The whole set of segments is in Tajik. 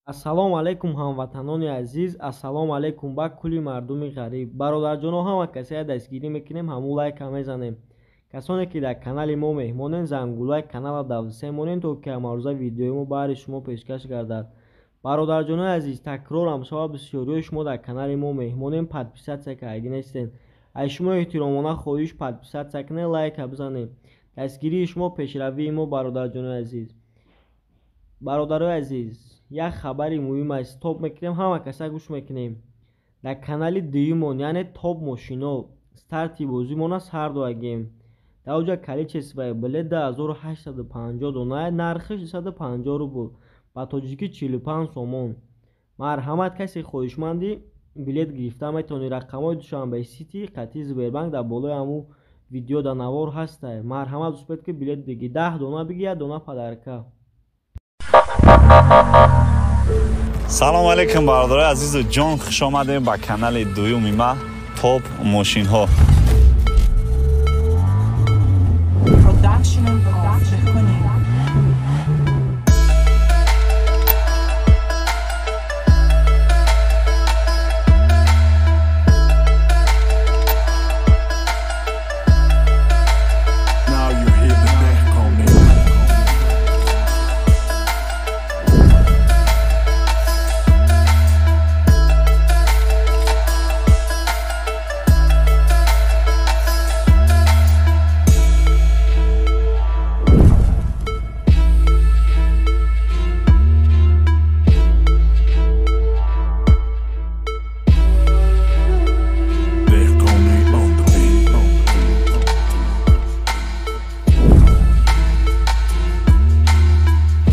Ассалому алайкум ҳамватанони азиз, ассалому алайкум ба кулли мардуми ғариб. Бародарҷоно, ҳама касея дастгирӣ мекунем, ҳамун лайка мезанем. Касоне ки дар канали мо меҳмонен, зангулаи канала давзисе монем, то ки амарӯза видеои баъри шумо пешкаш гардад. Бародарҷонои азиз, такрорам сабаб бисёриҳои шумо дар канали мо меҳмонем, подписатсия карда нестен. аз шумо эҳтиромона хоҳиш подписатсия кунед, лайка бизанед. дастгирии шумо пешравии мо. Бародарҷонои азиз, бародарои азиз, як хабари муҳим аст. Топ мекунем, ҳама каса гӯш мекунем. дар канали дуюмон, яъне топ мошино, старти бозимона сар додагем. дар оҷа количествои билет 2850 дона, нархиш 250 рубл, ба тоҷикӣ 45 сомон. марҳамат, касе хоҳишманди билет гирифта метавонед. рақамҳои душанбеи сити қатъи Сбербанк дар болои ҳамун видео дар навор ҳастад. марҳамат, успед ки билет бигӣ 10 дона бигӣ, 1 дона падарка. салому алейкум бародарои азизу ҷон, хуш омадем ба канали дуюми ма топ мошинҳо.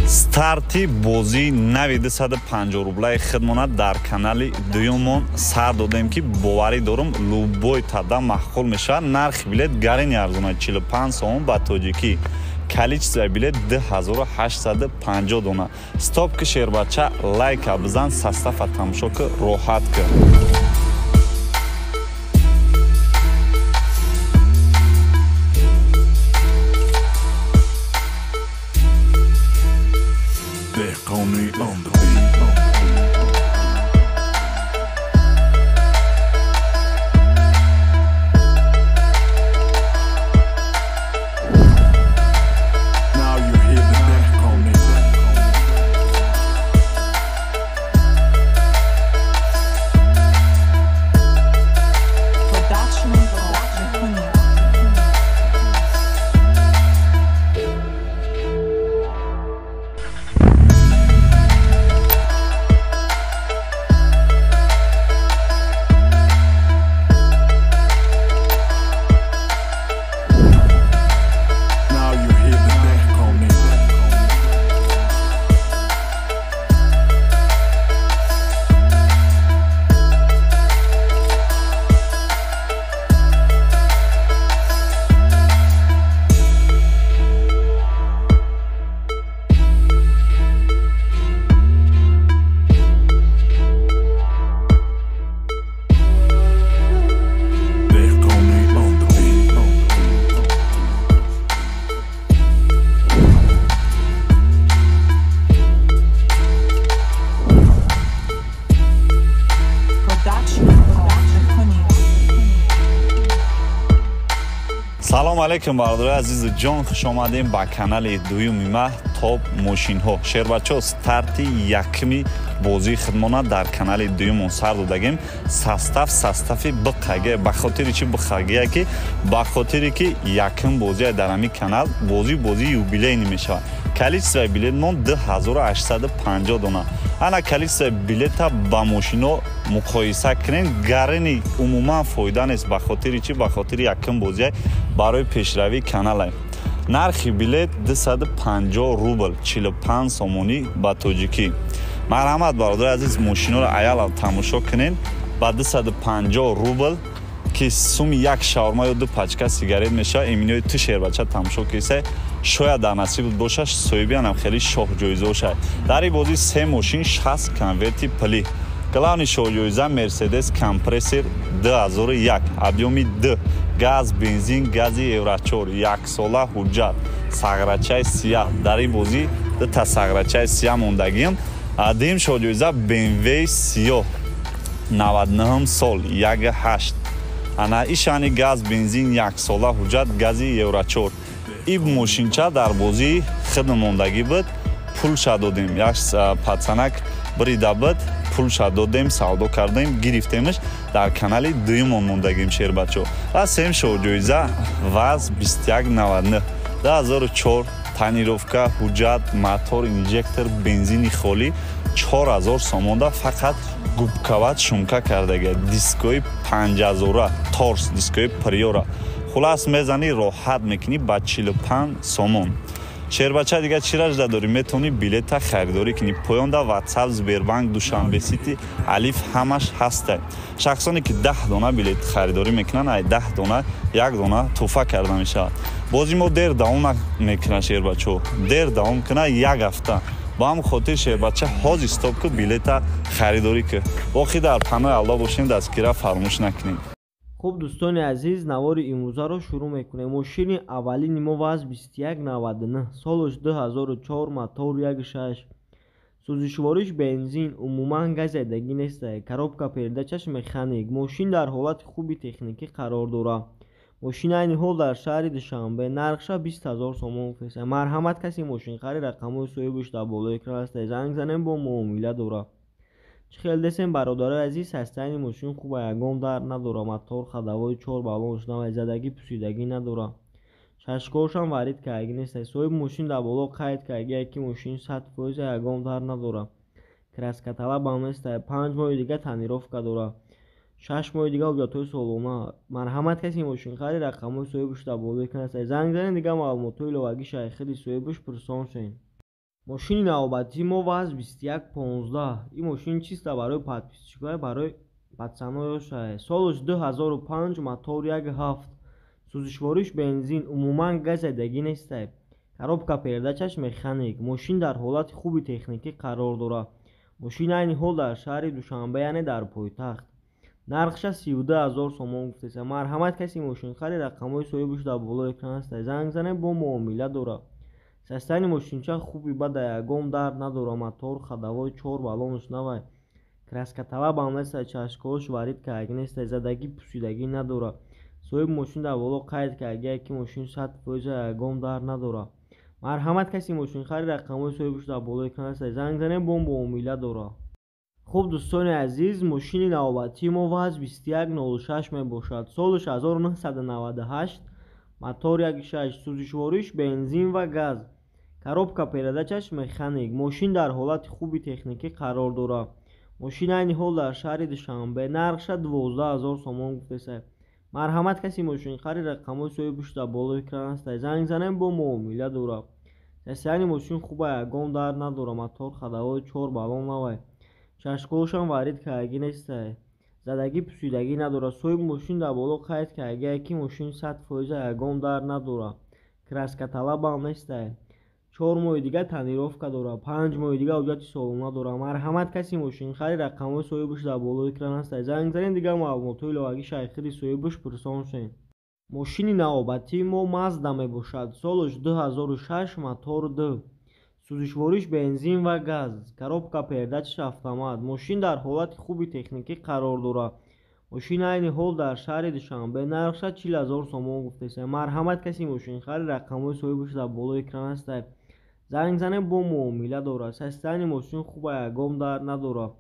старти бозии нави 250 рублаи хидмона дар канали дуюмон сар додем ки боварӣ дорум лубой тада маҳқул мешавад. нархи билет гарини арзона 45 сомон, ба тоҷикӣ количествои билет 2850 дона. стоп ки шербача, лайка бизан, састафа тамошо ки роҳат ки. On the beat. Now you hear the back on me. Production. салому алейкум бародарои азизу ҷон, хуш омадем ба канали дуюми ма топ мошинҳо. шербачо, старти якми бозии хидмона дар канали дуюмон сар додагем. састафи биқаге. ба хотири чи биқагия ки ба хотире ки якм бозия дар ҳамин канал бози юбилейни мешавад. количествои билет мон 2850 дона. ана количествои билета ба мошино муқоиса кунем. гарини умуман фоида нест. ба хотири чи? ба хотири якм бозия барои пешравии канале. нархи билет 250 рубл, 45 сомонӣ, ба тоҷикӣ. марҳамат бародарои азиз, мошиноро аяла тамошо кунем. ба 250 рубл ки суми як шаурма ё ду пачка сигарет мешавад. эминои ту шербача тамошо кисе, шояд дар насиб бошад соҳибиянам хеле шоҳ-ҷоиза бошад. дар ин бозӣ се мошин 60 конверти пли. главни шоҳ-ҷоиза мерседес компрессор 2001, объёми 2, газ, бензин, гази евро 4, яксола ҳуҷҷат, сағрачаи сиях. дар ин бозӣ дута сағрачаи сиях мондагиам. Дим шоҷоиза BMW сиёҳ 99 сол 1.8 ана ишани газ бензин 1 сола ҳуҷҷат гази евро 4 иб мошинча дар бозии хидм мондагӣ буд пулша додем як пацанак бирида буд пулша додем савдо кардем гирифтемш дар канали дуюмон мондагим шербачо ва сем шоҷоиза ваз 2199 2004 тонировка ҳуҷҷат мотор инжектор бензини холӣ 4000 сомонда фақат губкават шумка кардага дискои 5000 торс дискои приора хулас мезани роҳат мекунӣ ба 45 сомон шербача дига чира жда дорӣ метавонӣ билета харидорӣ кунӣ поёнда ватсап сбербанк душанбе сити алиф ҳамаш ҳаста шахсоне ки 10 дона билет харидорӣ мекунанд ай 10 дона як дона туҳфа карда мешавад бози мо дер давом мекунад шербачо дер давом кунад як ҳафта ба ҳам хотир шербача ҳозир стоп ку билета харидорӣ ку вохӣ дар панои алло бошем дастгира фаромӯш накунем. хуб дӯстони азиз навори имрӯзаро шурӯъ мекунем. Мошини аввалини мо ваз 2199 солаш 2004 мотор 1.6 сӯзишвориш бензин умуман газедагӣ нест коробка передачаш механик мошин дар ҳолати хуби техникӣ қарор дорад мошин айни ҳол дар шаҳри душанбе нархша 20000 сомон гуфтест марҳамат каси мошинхари рақамҳои соҳибаш дар болои экран аст занг занем бо муомила дорад чӣ хел десем бародари азиз ҳастаи мошин хуба ягон дард надорад мотор хадавои 4 баллонш навай задагӣ пусидагӣ надорад шашкошам варид кардагӣ нест соҳиби мошин дар боло қайд кардагия ки мошин 100% ягон дард надорад краскаталаб ам нест 5 моҳи дига тонировка дорад 6 моҳи дига ҳуҷҷатҳои солона марҳамат каси мошинхари рақамҳои соҳибаш дар болои экран аст занг занед дига маълумотҳои иловагӣ шайхиди соҳибаш пурсон шавед. мошини навбатии мо ваз 2115 ин мошин чиста барои подписчикҳо барои пацано ёшад солаш 2005 мотор 1.7 сӯзишвориш бензин умуман газедагӣ нест коробка передачаш механик мошин дар ҳолати хуби техникӣ қарор дорад мошин айни ҳол дар шаҳри душанбе яъне дар пойтахт нархша 32000 сомон гуфтест марҳамат каси мошинхари рақамҳои соҳибаш дар болои экран аст занг занем бо муомила дорад састани мошинча хуби бада ягон дард надорад мотор хадавои 4 баллонш навай краскаталаб ам нест чашкаҳош варид кардагӣ нест задагӣ пусидагӣ надорад соҳиби мошин дар боло қайд кардагия ки мошин 100% ягон дард надорад марҳамат каси мошинхари рақамҳои соҳибаш дар болои экран аст занг занем бо муомила дорад. хуб дӯстони азиз мошини навбатии мо ваз 2106 мебошад солаш 1998 мотор 1.6 сӯзишвориш бензин ва газ коробка передачаш механик мошин дар ҳолати хуби техникӣ қарор дорад мошин айни ҳол дар шаҳри душанбе нархша 12000 сомон гуфтест марҳамат каси мошинхари рақамҳои соҳибаш дар болои экран аст занг занем бо муомила дорад састияни мошин хуба ягон дард надорад мотор хадавои 4 баллон навай чашкаҳошам варид кардагӣ нест задагӣ пусидагӣ надорад соҳиби мошин дар боло қайд кардагия ки мошин 100% ягон дард надорад краскаталаб ам нест 4 моҳи дига тонировка дорад 5 моҳи дига ҳуҷҷати солона дорад марҳамат каси мошинхари рақамҳои соҳибаш дар болои экран аст занг занед дига маълумотҳои иловагӣ шайхиди соҳибаш пурсон шавед. мошини навбатии мо мазда мебошад солаш 2006 мотор 2 сӯзишвориш бензин ва газ коробка передачаш автомат мошин дар ҳолати хуби техникӣ қарор дорад мошин айни ҳол дар шаҳри душанбе нархша 40000 сомон гуфтест марҳамат каси мошинхари рақамҳои соҳибаш дар болои экран аст занг занем бо муомила дорад састияни мошин хуба ягон дард надорад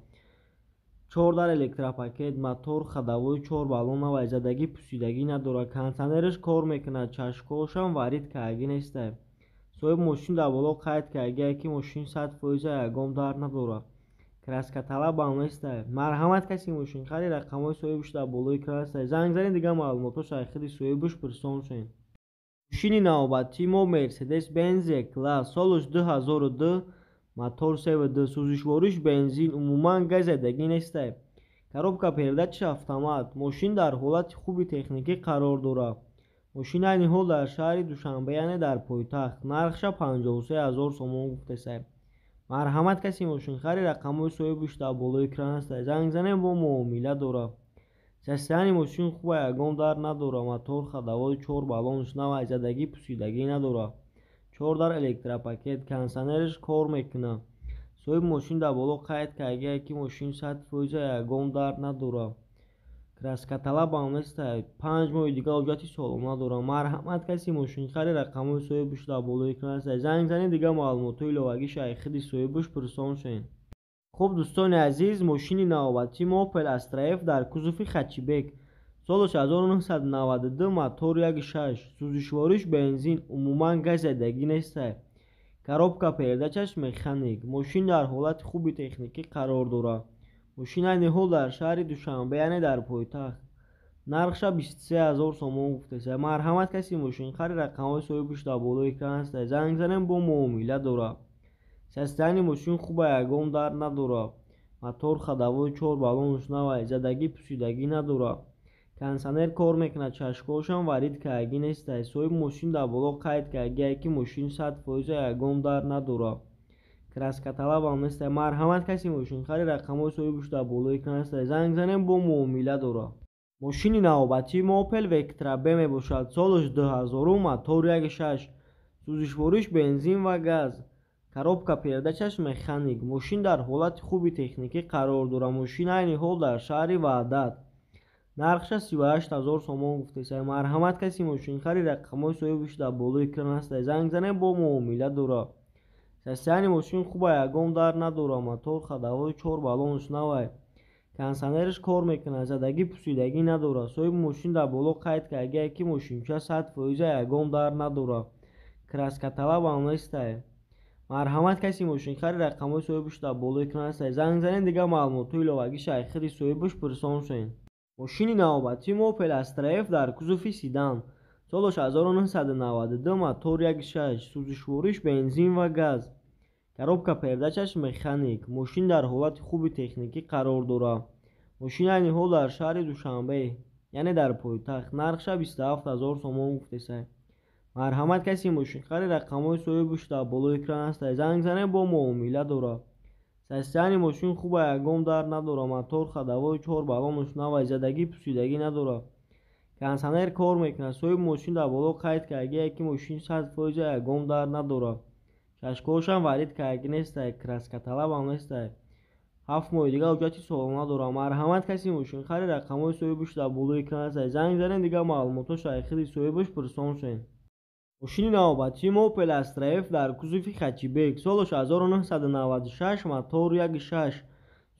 4 дар электропакет мотор хадавои 4 баллон навай задагӣ пусидагӣ надорад кондитсионераш кор мекунад чашкаҳошам варид кардагӣ нест соҳиби мошин дар боло қайд кардагия ки мошин 100% ягон дард надорад краскаталаб ам нест марҳамат каси мошинхари рақамҳои соҳибаш дар болои экран аст занг занед дига маълумотҳо шайхиди соҳибаш пурсон шавед. мошини навбатии мо мерседес бенз класс солаш 2002 мотор cvd сӯзишвориш бензин умуман газедагӣ нест коробка передачаш автомат мошин дар ҳолати хуби техникӣ қарор дорад мошин айни ҳол дар шаҳри душанбе яъне дар пойтахт нархша 53000 сомон гуфтест марҳамат каси мошинхари рақамҳои соҳибаш дар болои экран аст занг занем бо муомила дорад састияни мошин хуба ягон дард надорад мотор хадавои 4 баллонш навай задагӣ пусидагӣ надорад 4 дар электропакет кондитсионераш кор мекунад соҳиби мошин дар боло қайд кард ки мошин 100% ягон дард надорад. краска талабам нестад. 5 моҳи дигар ҳуҷҷати солом надорам. марҳамат, каси мошинхари рақамҳои соҳибаш дар болои экран аст. занг занед, дигар маълумотҳои иловагӣ шайхиди соҳибаш пурсон шавед. хуб дӯстони азиз, мошини навбатии Opel Astra F дар кузуфи хачибек, солаш 1992, мотор 1.6, сӯзишвориш бензин, умуман газедагӣ нестад. коробка передачаш механик. мошин дар ҳолати хуби техникӣ қарор дорад. мошин айни ҳол дар шаҳри Душанбе, яъне дар пойтахт. нархша 23 000 сомон гуфтаест. марҳамат, каси мошинхари рақамҳои соҳибаш дар болои экран аст. занг занем, бо муомила дорад. состоянии мошин хуба, ягон дард надорад. мотор ходовой 4 баллонаш навай, задагӣ пусидагӣ надорад. кондитсионер кор мекунад, чашкҳошам варид кардагӣ нестад. соҳиби мошин дар боло қайд кард ки мошин 100% ягон дард надорад. краска талабам нестад. марҳамат, каси мошинхари рақамҳои соҳибаш дар болои экран аст. занг занем, бо муомила дорад. мошини навбатии Opel Vectra B мебошад. солаш 2000, мотор 1.6, сӯзишвориш бензин ва газ. коробка передачаш механик. мошин дар ҳолати хуби техникӣ қарор дорад. мошин айни ҳол дар шаҳри Ваҳдат. нархша 38 000 сомон гуфтаест. марҳамат, каси мошинхари рақамҳои соҳибаш дар болои экран аст. занг занем, бо муомила дорад. состоянии мошин хуба, ягон дард надорад. мотор ходовой 4 баллонаш навай. кондитсионераш кор мекунад, задагӣ пусидагӣ надорад. соҳиби мошин дар боло қайд кард ки мошинча 100% ягон дард надорад. краска талабам нестад. марҳамат, каси мошинхари рақамҳои соҳибаш дар болои экран аст. занг занед, дигар маълумотҳои иловагӣ шайхиди соҳибаш пурсон шавед. мошини навбатии Opel Astra F дар кузуфи седан, солаш 1992, мотор 1.6, сӯзишвориш бензин ва газ. коробка передачаш механик. мошин дар ҳолати хуби техникӣ қарор дорад. мошин айни ҳол дар шаҳри Душанбе, яъне дар пойтахт. нархша 27 000 сомон гуфтаест. марҳамат, каси мошинхари рақамҳои соҳибаш дар болои экран аст. занг занем, бо муомила дорад. состоянии мошин хуба, ягон дард надорад. мотор ходовой 4 баллонаш навай, задагӣ пусидагӣ надорад. кондитсионер кор мекунад. соҳиби мошин дар боло қайд кард ки мошин 100% ягон дард надорад. чашкҳошам варид кардагӣ нестад. краска талабам нестад. 7 моҳи дигар ҳуҷҷати солом надорад. марҳамат, каси мошинхари рақамҳои соҳибаш дар болои экран аст. занг занед, дигар маълумотҳо шайхиди соҳибаш пурсон шавед. мошини навбатии Opel Astra F дар кузуфи хачибек, солаш 1996, мотор 1.6,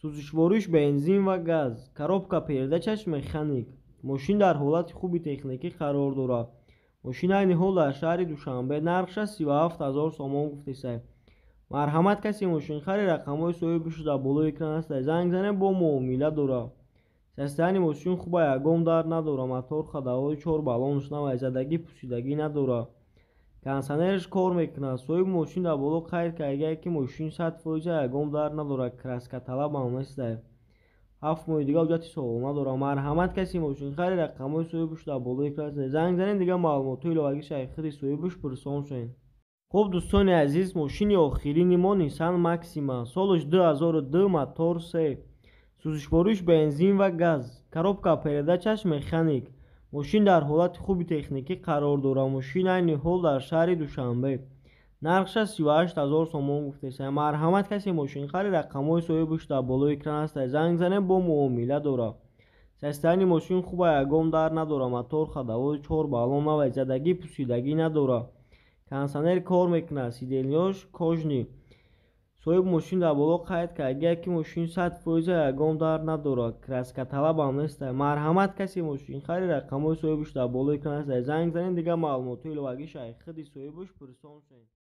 сӯзишвориш бензин ва газ. коробка передачаш механик. мошин дар ҳолати хуби техникӣ қарор дорад. мошин айни ҳол дар шаҳри Душанбе. нархша 37 000 сомон гуфтаест. марҳамат, каси мошинхари рақамҳои соҳибаш дар болои экран аст. занг занем, бо муомила дорад. состоянии мошин хуба, ягон дард надорад. мотор ходовой 4 баллонаш навай, задагӣ пусидагӣ надорад. кондитсионераш кор мекунад. соҳиби мошин дар боло қайд кард ки мошин 100% ягон дард надорад. краска талабам нестад. 7 моҳи дигар ҳуҷҷати солом надорад. марҳамат, каси мошинхари рақамҳои соҳибаш дар болои экран аст. занг занед, дигар маълумотҳои иловагӣ шайхиди соҳибаш пурсон шавед. хуб дӯстони азиз, мошини охирини мо Nissan Maxima, солаш 2002, мотор 3, сӯзишвориш бензин ва газ. коробка передачаш механик. мошин дар ҳолати хуби техникӣ қарор дорад. мошин айни ҳол дар шаҳри Душанбе. нархша 38 000 сомон гуфтаест. марҳамат, каси мошинхари рақамҳои соҳибаш дар болои экран аст. занг занем, бо муомила дорад. состоянии мошин хуба, ягон дард надорад. мотор ходовой 4 баллон навай, задагӣ пусидагӣ надорад. кондитсионер кор мекунад. сиденёш кожнӣ. соҳиби мошин дар боло қайд кард ки мошин 100% ягон дард надорад. краска талабам нестад. марҳамат, каси мошинхари рақамҳои соҳибаш дар болои экран аст. занг занед, дигар маълумотҳои иловагӣ шайхиди соҳибаш пурсон шавед.